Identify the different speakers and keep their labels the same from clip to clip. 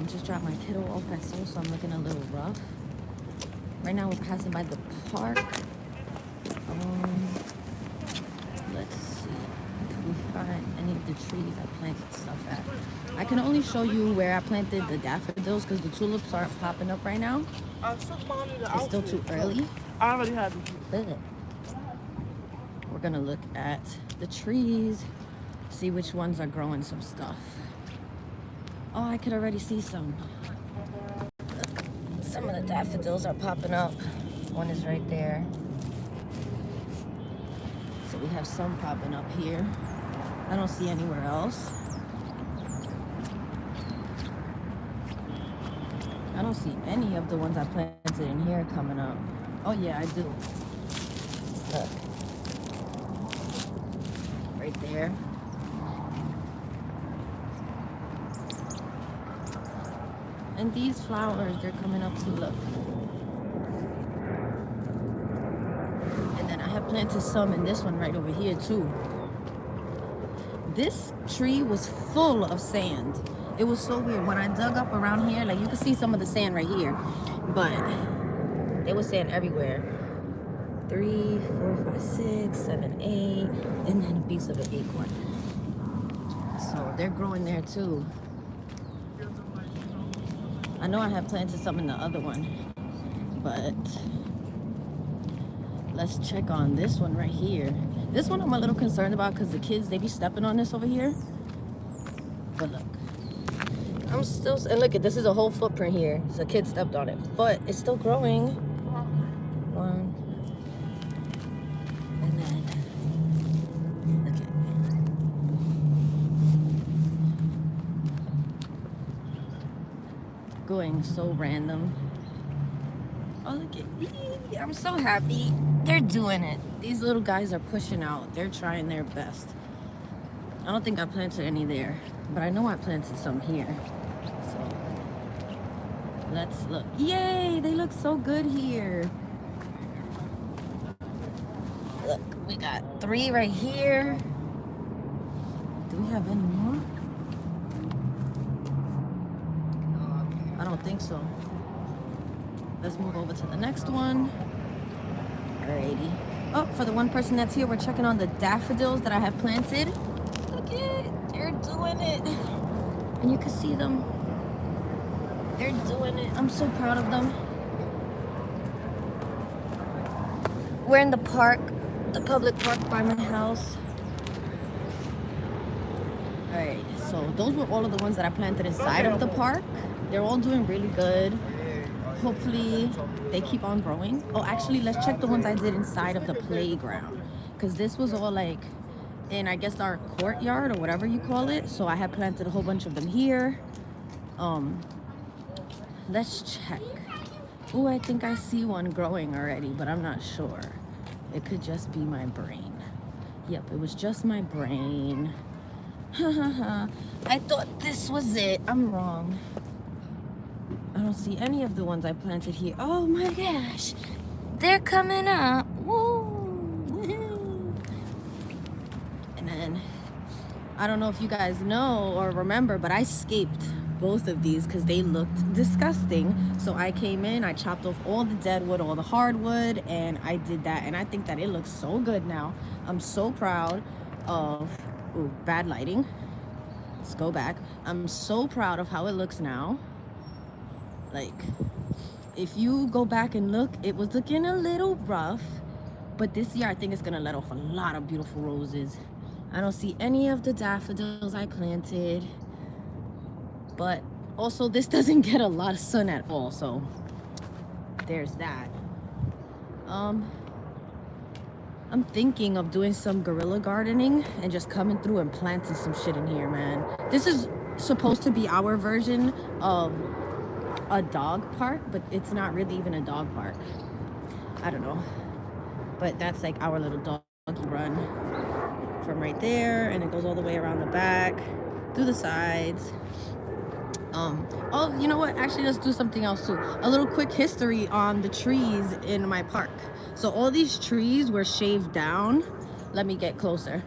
Speaker 1: Just dropped my kiddo off at school, so I'm looking a little rough. Right now we're passing by the park. Let's see if we find any of the trees I planted stuff at. I can only show you where I planted the daffodils because the tulips aren't popping up right now. It's still too early.
Speaker 2: I already had
Speaker 1: But we're gonna look at the trees, see which ones are growing some stuff. Oh, I could already see some. Look, some of the daffodils are popping up. One is right there. So we have some popping up here. I don't see anywhere else. I don't see any of the ones I planted in here coming up. Oh yeah, I do. Look. Right there. And these flowers, they're coming up too, look. And then I have planted some in this one right over here too. This tree was full of sand. It was so weird. When I dug up around here, like you can see some of the sand right here, but there was sand everywhere. 3, 4, 5, 6, 7, 8, and then a piece of an acorn. So they're growing there too. I know I have planted some in the other one, but let's check on this one right here. This one I'm a little concerned about because the kids, they be stepping on this over here. But look, I'm still, and look at this, is a whole footprint here. So a kid stepped on it, but it's still growing. One, and then look at going so random. Oh, look at me. I'm so happy. They're doing it. These little guys are pushing out. They're trying their best. I don't think I planted any there, but I know I planted some here. So let's look. Yay, they look so good here. Look, we got 3 right here. Do we have any more? I don't think so. Let's move over to the next one. Alrighty. Oh, for the one person that's here, we're checking on the daffodils that I have planted. Look at it. They're doing it. And you can see them. They're doing it. I'm so proud of them. We're in the park, the public park by my house. Alright, so those were all of the ones that I planted inside of the park. They're all doing really good. Hopefully they keep on growing. Oh, actually, let's check the ones I did inside of the playground, because this was all like in, I guess, our courtyard or whatever you call it. So I had planted a whole bunch of them here. Let's check. Oh, I think I see one growing already, but I'm not sure. It could just be my brain. Yep, it was just my brain. I thought this was it. I'm wrong. I don't see any of the ones I planted here. Oh my gosh, they're coming up. Woo! And then, I don't know if you guys know or remember, but I scaped both of these because they looked disgusting. So I came in, I chopped off all the dead wood, all the hardwood, and I did that. And I think that it looks so good now. I'm so proud of, ooh, bad lighting. Let's go back. I'm so proud of how it looks now. Like, if you go back and look, it was looking a little rough, but this year I think it's gonna let off a lot of beautiful roses. I don't see any of the daffodils I planted, but also this doesn't get a lot of sun at all, so there's that. I'm thinking of doing some guerrilla gardening and just coming through and planting some shit in here, man. This is supposed to be our version of a dog park, but it's not really even a dog park. I don't know, but that's like our little doggy run from right there, and it goes all the way around the back, through the sides. Oh, you know what? Actually, let's do something else too. A little quick history on the trees in my park. So all these trees were shaved down. Let me get closer.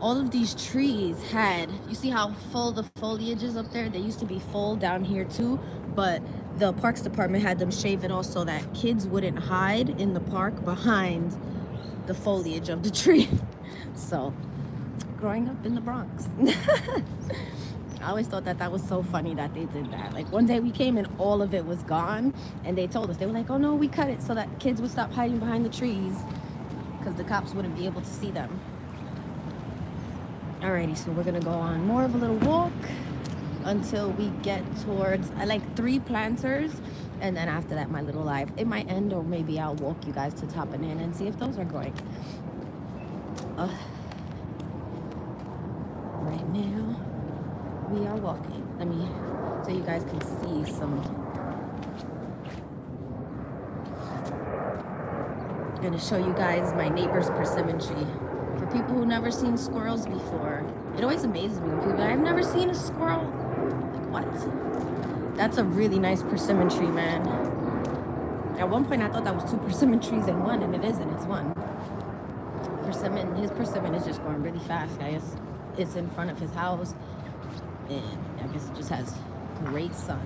Speaker 1: all of these trees had, you see how full the foliage is up there? They used to be full down here too, but the parks department had them shave it off so that kids wouldn't hide in the park behind the foliage of the tree. So, growing up in the Bronx. I always thought that that was so funny that they did that. Like one day we came and all of it was gone, and they told us, they were like, oh no, we cut it so that kids would stop hiding behind the trees because the cops wouldn't be able to see them. Alrighty, so we're gonna go on more of a little walk until we get towards, I like 3 planters, and then after that my little live, it might end, or maybe I'll walk you guys to Top Banana and see if those are growing. Right now we are walking. Let me, so you guys can see some. I'm gonna show you guys my neighbor's persimmon tree. For people who never seen squirrels before, it always amazes me when people are like, I've never seen a squirrel. Like, what? That's a really nice persimmon tree, man. At one point I thought that was 2 persimmon trees in one, and it isn't, it's one. Persimmon, his persimmon is just growing really fast, guys. It's in front of his house, and I guess it just has great sun.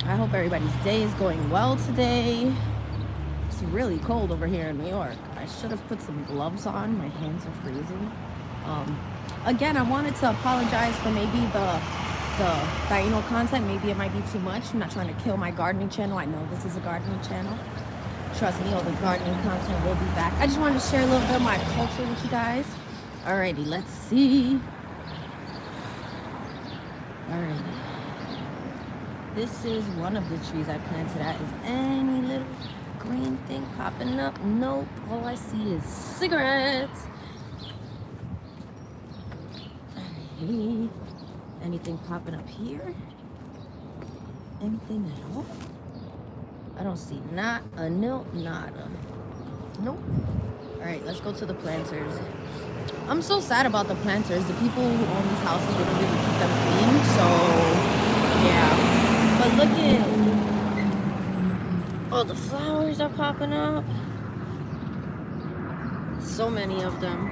Speaker 1: I hope everybody's day is going well today. It's really cold over here in New York. I should have put some gloves on. My hands are freezing. Again, I wanted to apologize for maybe the Taino content. Maybe it might be too much. I'm not trying to kill my gardening channel. I know this is a gardening channel. Trust me, all the gardening content will be back. I just wanted to share a little bit of my culture with you guys. Alrighty, let's see. Alrighty. This is one of the trees I planted at. Is any little green thing popping up? Nope. All I see is cigarettes. Alrighty. Anything popping up here? Anything at all? I don't see not a nope, nada. Nope. Alright, let's go to the planters. I'm so sad about the planters. The people who own these houses, they don't really keep them clean. So, yeah. But look at, oh, the flowers are popping up. So many of them.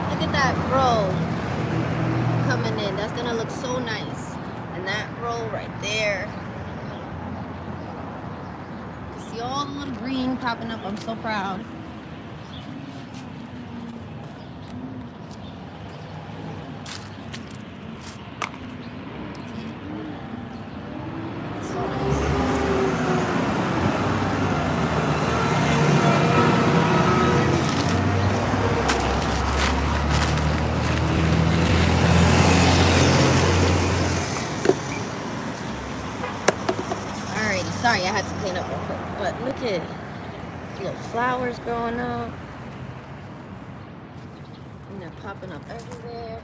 Speaker 1: Look at that row coming in. That's gonna look so nice. And that row right there. See all the little green popping up. I'm so proud. So nice. Alrighty, sorry, I had to clean up real quick. But look at little flowers growing up. And they're popping up everywhere.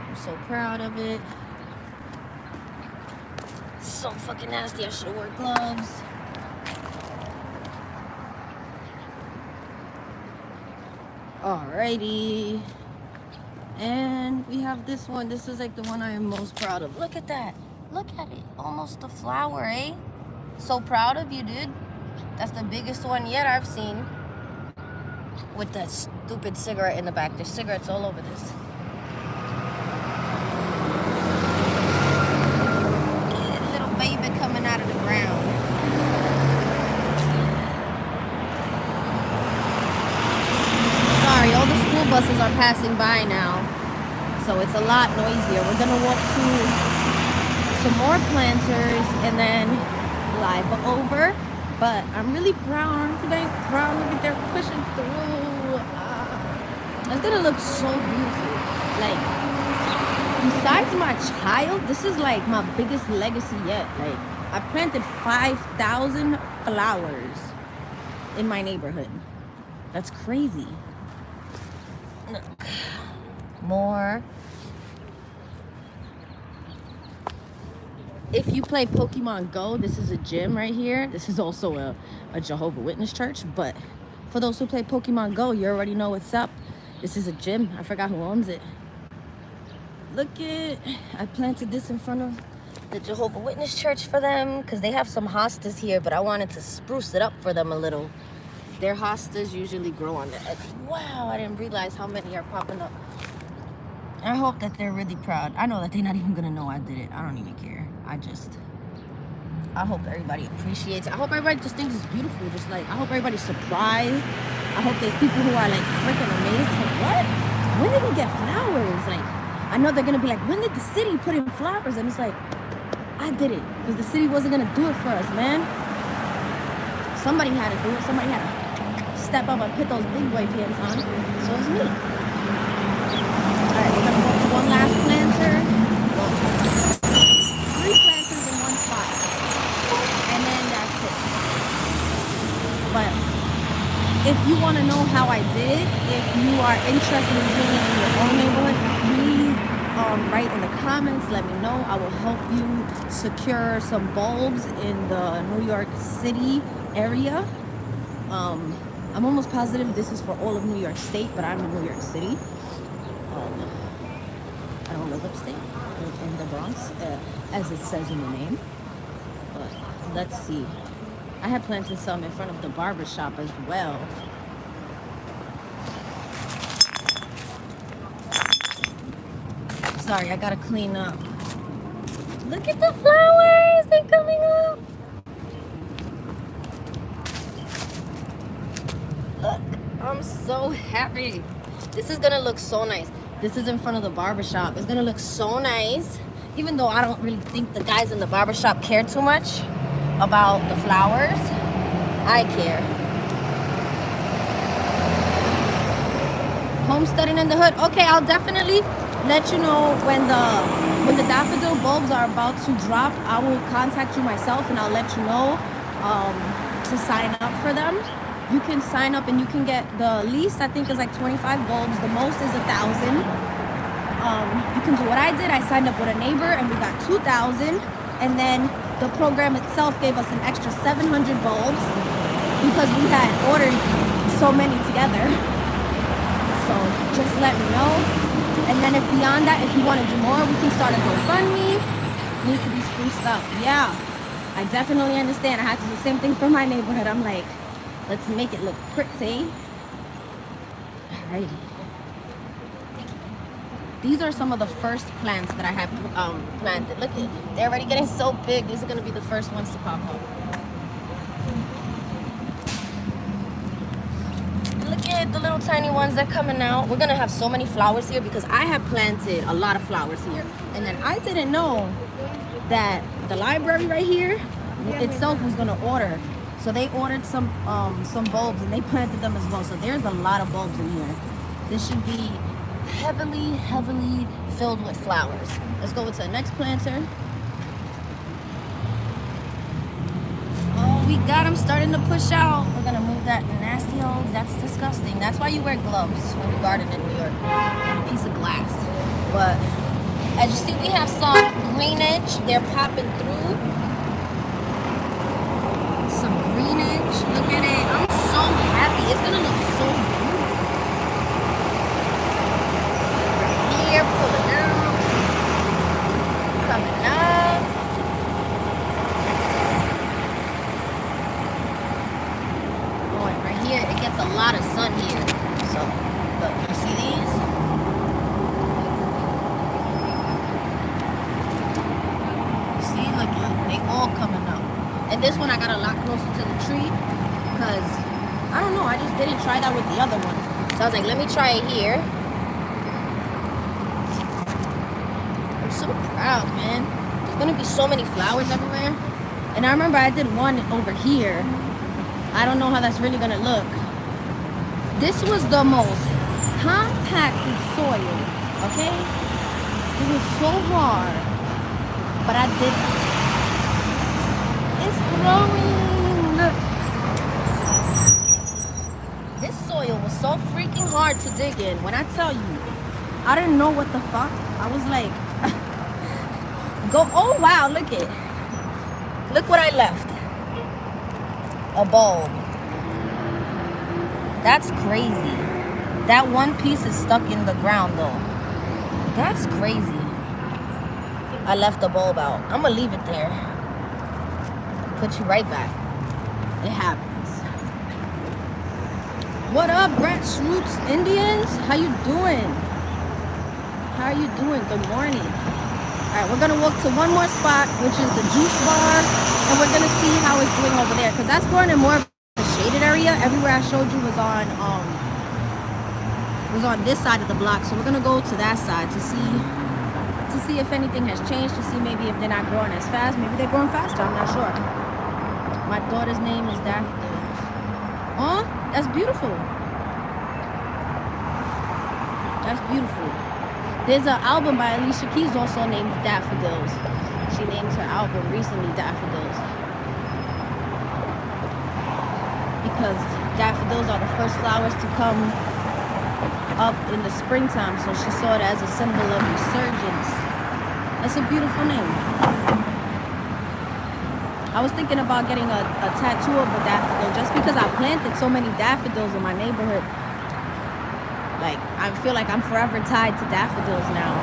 Speaker 1: I'm so proud of it. So fucking nasty. I should have worn gloves. Alrighty. And we have this one. This is like the one I am most proud of. Look at that. Look at it. Almost a flower, eh? So proud of you, dude. That's the biggest one yet I've seen. With that stupid cigarette in the back. There's cigarettes all over this. Yeah, little baby coming out of the ground. Sorry, all the school buses are passing by now, so it's a lot noisier. We're gonna walk to some more planters and then live over. But I'm really proud. Aren't you guys proud? Look at they're pushing through. It's gonna look so beautiful. Like, besides my child, this is like my biggest legacy yet. Like, I planted 5,000 flowers in my neighborhood. That's crazy. More. if you play Pokemon Go, this is a gym right here. This is also a Jehovah Witness church, but for those who play Pokemon Go, you already know what's up. This is a gym. I forgot who owns it. Look it. I planted this in front of the Jehovah Witness church for them because they have some hostas here, but I wanted to spruce it up for them a little. Their hostas usually grow on the edge. Wow, I didn't realize how many are popping up. I hope that they're really proud. I know that they're not even gonna know I did it. I don't even care. I hope everybody appreciates it. I hope everybody just thinks it's beautiful. Just like, I hope everybody's surprised. I hope there's people who are like freaking amazed. Like, what? When did we get flowers? Like, I know they're gonna be like, when did the city put in flowers? And it's like, I did it. Because the city wasn't gonna do it for us, man. Somebody had to do it. Somebody had to step up and put those big boy pants on. So it's me. Alright, we're gonna go to one last planter. 3 planters in one spot. And then that's it. But if you want to know how I did it, if you are interested in doing it in your own neighborhood, please write in the comments. Let me know. I will help you secure some bulbs in the New York City area. I'm almost positive this is for all of New York State, but I'm in New York City. I don't live upstate in the Bronx, as it says in the name. But let's see. I had planted some in front of the barber shop as well. Sorry, I gotta clean up. Look at the flowers, they're coming up. Look, I'm so happy. This is gonna look so nice. This is in front of the barber shop. It's gonna look so nice. Even though I don't really think the guys in the barber shop care too much about the flowers, I care. Homesteading in the hood. Okay, I'll definitely let you know when the daffodil bulbs are about to drop. I will contact you myself and I'll let you know to sign up for them. You can sign up and you can get the least, I think, is like 25 bulbs. The most is 1,000. You can do what I did. I signed up with a neighbor and we got 2,000. And then the program itself gave us an extra 700 bulbs because we had ordered so many together. So just let me know. And then if beyond that, if you want to do more, we can start a GoFundMe. Needs to be spruced up. Yeah, I definitely understand. I had to do the same thing for my neighborhood. I'm like, let's make it look pretty. Alrighty. These are some of the first plants that I have planted. Look, they're already getting so big. These are going to be the first ones to pop up. Look at the little tiny ones that are coming out. We're going to have so many flowers here because I have planted a lot of flowers here. And then I didn't know that the library right here itself was going to order. So they ordered some bulbs and they planted them as well. So there's a lot of bulbs in here. This should be heavily filled with flowers. Let's go to the next planter. Oh, we got them starting to push out. We're gonna move that nasty old, that's disgusting. That's why you wear gloves when you garden in New York, and a piece of glass. But as you see, we have some greenage. They're popping through. Some greenage. Look at it. I'm so happy. It's gonna look so beautiful. Here, pulling out, coming up. Oh, and right here, it gets a lot of sun here. So, look, you see these? You see, look, they all coming up. And this one I got a lot closer to the tree because, I don't know, I just didn't try that with the other ones. So I was like, let me try it here. So proud, man. There's gonna be so many flowers everywhere. And I remember I did one over here. I don't know how that's really gonna look. This was the most compacted soil, okay? It was so hard, but I did it. It's growing. Look. This soil was so freaking hard to dig in. When I tell you, I didn't know what the fuck. I was like, go, oh wow, look it. Look what I left. A bulb. That's crazy. That one piece is stuck in the ground though. That's crazy. I left the bulb out. I'm gonna leave it there. Put you right back. It happens. What up, grassroots Indians? How you doing? How you doing? Good morning. Alright, we're gonna walk to one more spot, which is the juice bar, and we're gonna see how it's doing over there, because that's going in more of a shaded area. Everywhere I showed you was on this side of the block, so we're gonna go to that side to see if anything has changed, to see maybe if they're not growing as fast. Maybe they're growing faster, I'm not sure. My daughter's name is Daffodils. Oh, that's beautiful. That's beautiful. There's an album by Alicia Keys also named Daffodils. She named her album recently Daffodils, because daffodils are the first flowers to come up in the springtime, so she saw it as a symbol of resurgence. That's a beautiful name. I was thinking about getting a tattoo of a daffodil, just because I planted so many daffodils in my neighborhood. Like, I feel like I'm forever tied to daffodils now.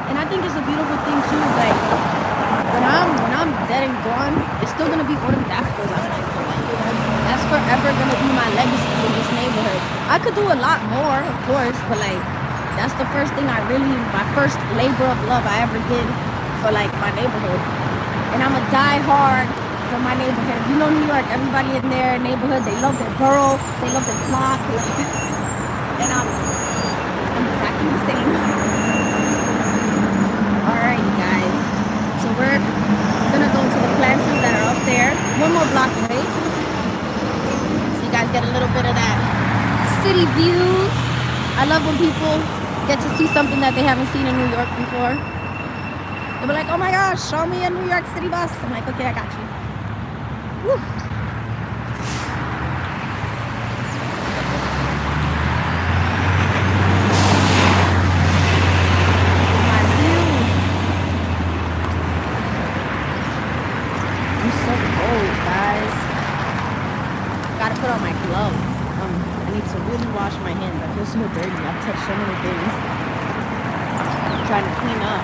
Speaker 1: And I think it's a beautiful thing too. Like, when I'm dead and gone, it's still gonna be all them daffodils I like. That's forever gonna be my legacy in this neighborhood. I could do a lot more, of course, but like, that's the first thing my first labor of love I ever did for like my neighborhood. And I'm a die hard for my neighborhood. If you know New York, everybody in their neighborhood, they love their borough, they love their block, and I'm exactly the same. Alrighty guys, so we're gonna go to the planters that are up there, one more block away, so you guys get a little bit of that city views. I love when people get to see something that they haven't seen in New York before. They'll be like, oh my gosh, show me a New York City bus. I'm like, okay, I got you. Woo. Gotta put on my gloves. I need to really wash my hands. I feel so dirty. I've touched so many things. I'm trying to clean up.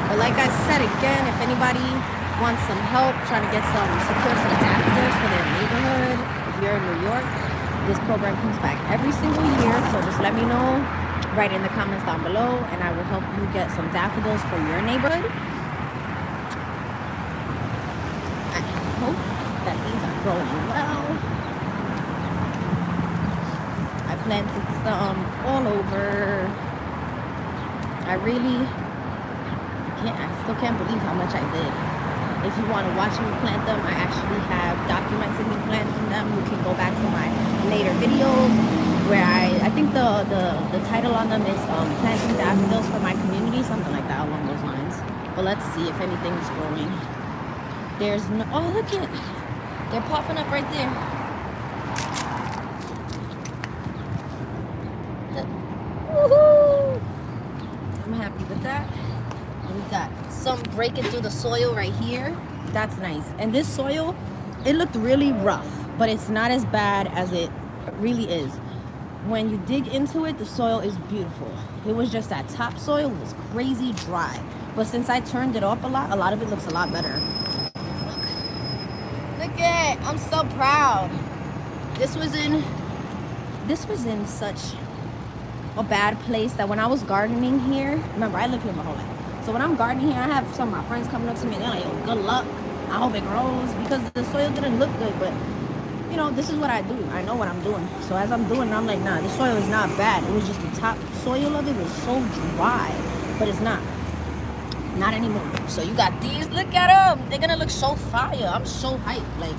Speaker 1: But like I said again, if anybody wants some help, trying to get some support, some daffodils for their neighborhood, if you're in New York, this program comes back every single year. So just let me know, write in the comments down below, and I will help you get some daffodils for your neighborhood. I hope that these are growing well. I planted some all over. I still can't believe how much I did. If you want to watch me plant them, I actually have documented me planting them. You can go back to my later videos where I think the title on them is planting daffodils for my community, something like that along those lines. But let's see if anything is growing. There's no, oh look it, they're popping up right there. Woohoo! I'm happy with that. And we got some breaking through the soil right here. That's nice. And this soil, it looked really rough, but it's not as bad as it really is. When you dig into it, the soil is beautiful. It was just that topsoil was crazy dry. But since I turned it up a lot of it looks a lot better. Look at, I'm so proud. This was in such a bad place that when I was gardening here, remember I live here my whole life. So when I'm gardening here, I have some of my friends coming up to me and they're like, yo, good luck. I hope it grows, because the soil didn't look good, but you know, this is what I do. I know what I'm doing. So as I'm doing it, I'm like, nah, the soil is not bad. It was just the top soil of it was so dry, but it's not anymore. So you got these, look at them. They're gonna look so fire. I'm so hyped. Like,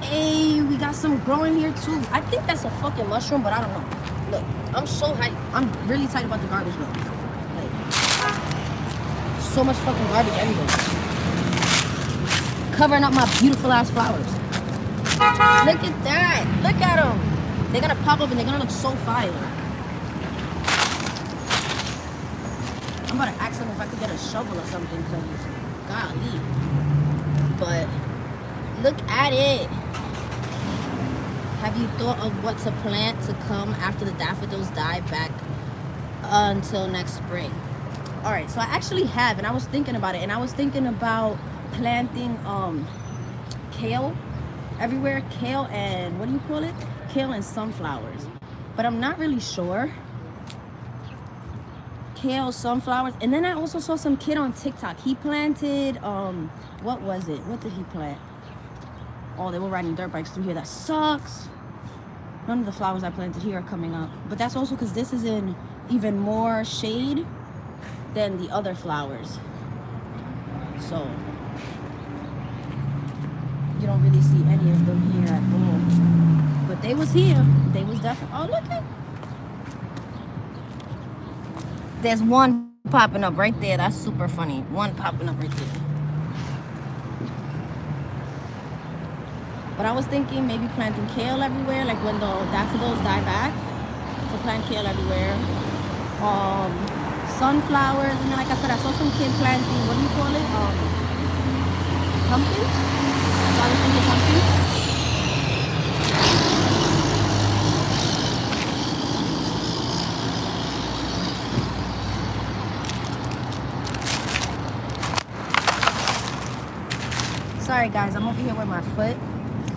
Speaker 1: hey, we got some growing here too. I think that's a fucking mushroom, but I don't know. Look, I'm so hyped. I'm really tight about the garbage though. Like, so much fucking garbage everywhere, covering up my beautiful ass flowers. Look at that. Look at them. They're gonna pop up and they're gonna look so fire. I'm about to ask them if I could get a shovel or something, because golly. But look at it. Have you thought of what to plant to come after the daffodils die back until next spring? All right, so I actually have, and I was thinking about it, and I was thinking about planting kale everywhere. Kale and, what do you call it? Kale and sunflowers. But I'm not really sure. Kale, sunflowers, and then I also saw some kid on TikTok. He planted what was it? What did he plant? Oh, they were riding dirt bikes through here. That sucks. None of the flowers I planted here are coming up, but that's also because this is in even more shade than the other flowers, so you don't really see any of them here at all. But they was here. They was definitely. Oh, look at. There's one popping up right there. That's super funny. One popping up right there. But I was thinking maybe planting kale everywhere, like when the daffodils die back, to plant kale everywhere. Sunflowers, and then like I said, I saw some kid planting, what do you call it? Pumpkins? So I was thinking pumpkins. Sorry guys, I'm over here with my foot.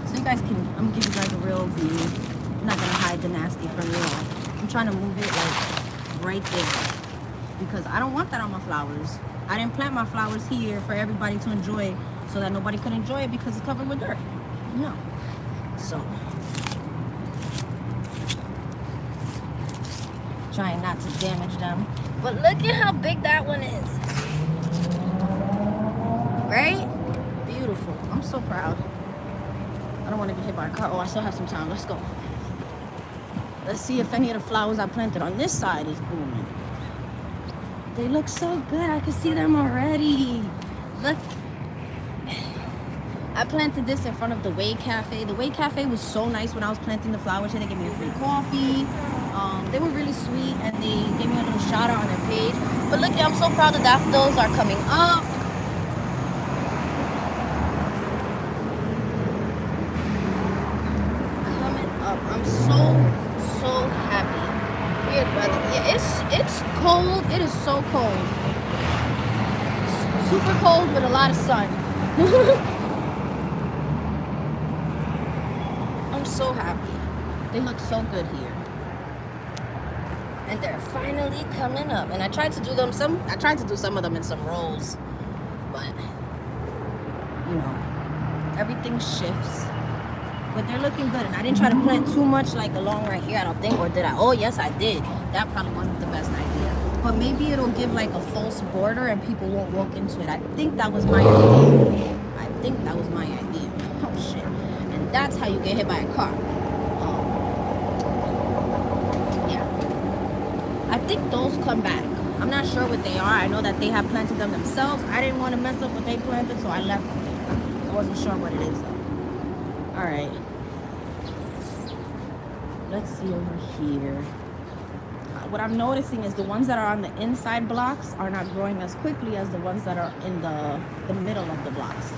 Speaker 1: So you guys can, I'm gonna give you guys a real view. I'm not gonna hide the nasty from you all. I'm trying to move it like right there, because I don't want that on my flowers. I didn't plant my flowers here for everybody to enjoy so that nobody could enjoy it because it's covered with dirt. No. So, trying not to damage them. But look at how big that one is. Right? Beautiful. I'm so proud. I don't want to get hit by a car. Oh, I still have some time. Let's go. Let's see if any of the flowers I planted on this side is blooming. They look so good. I can see them already. Look. I planted this in front of the Way Cafe. The Way Cafe was so nice when I was planting the flowers here. They gave me a free coffee. They were really sweet, and they gave me a little shout out on their page. But look, I'm so proud the daffodils are coming up. I'm so happy. Weird weather. Yeah, it's cold. It is so cold. Super cold with a lot of sun. I'm so happy. They look so good here. And they're finally coming up. And I tried to do some of them in some rolls. But you know, everything shifts. But they're looking good, and I didn't try to plant too much like along right here, I don't think, or did I? Oh yes, I did. That probably wasn't the best idea, but maybe it'll give like a false border and people won't walk into it. I think that was my idea. Oh shit. And that's how you get hit by a car. Yeah, I think those come back. I'm not sure what they are. I know that they have planted them themselves. I didn't want to mess up what they planted, so I left them. I wasn't sure what it is though. All right, let's see over here. What I'm noticing is the ones that are on the inside blocks are not growing as quickly as the ones that are in the middle of the blocks.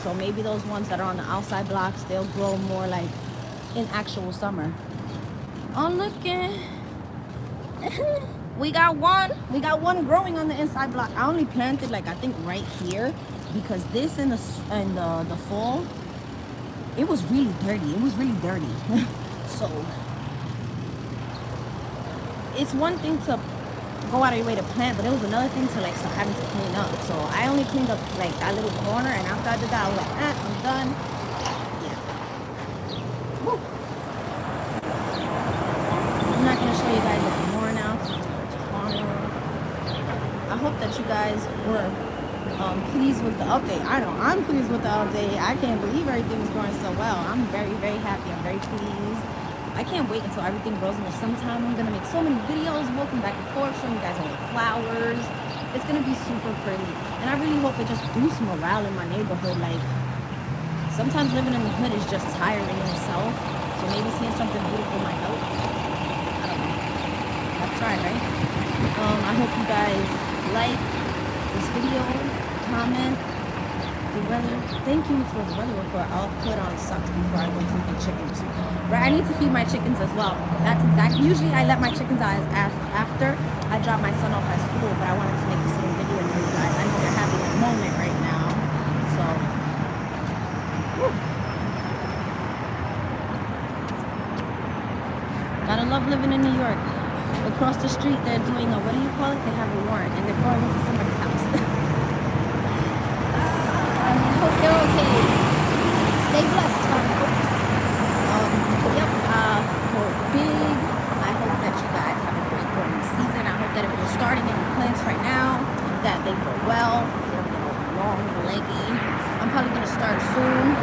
Speaker 1: So maybe those ones that are on the outside blocks, they'll grow more like in actual summer. Oh, look at we got one growing on the inside block. I only planted like I think right here because this in the fall, it was really dirty. So it's one thing to go out of your way to plant, but it was another thing to like start having to clean up. So I only cleaned up like that little corner, and after I did that, I was like, I'm done. Yeah. Woo. I'm not gonna show you guys it more now. I hope that you guys were pleased with the update. I know I'm pleased with the update. I can't believe everything's going so well. I'm very, very happy. I'm very pleased. I can't wait until everything grows in the summertime. I'm gonna make so many videos walking back and forth, showing you guys all the flowers. It's gonna be super pretty, and I really hope it just boosts morale in my neighborhood. Like sometimes living in the hood is just tiring in itself. So maybe seeing something beautiful might help. I don't know. I've tried, right? I hope you guys like this video, comment the weather. Thank you for the weather report. I'll put on socks before I go feed the chickens. Right, I need to feed my chickens as well. That's exactly. Usually I let my chickens out after I drop my son off at school, but I wanted to make this little video for you guys. I know they're having a moment right now, so. Whew. Gotta love living in New York. Across the street, they're doing a, what do you call it? They have a warrant, and they're going into somebody's house. I hope they're okay. Stay blessed, folks. Yep, for big, I hope that you guys have a great growing season. I hope that if you're starting any plants right now, that they grow well, they're long, leggy. I'm probably gonna start soon.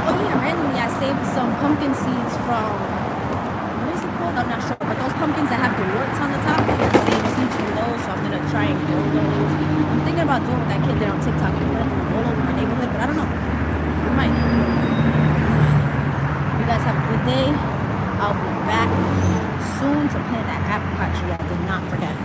Speaker 1: Oh yeah, randomly I saved some pumpkin seeds from, what is it called? I'm not sure, but those pumpkins that have the warts on the top, I saved seeds from those, so I'm gonna try and grow those. I'm thinking about doing what that kid did on TikTok, and planting them all over my neighborhood, but I don't know. We might. You guys have a good day. I'll be back soon to plant that apricot tree. I did not forget.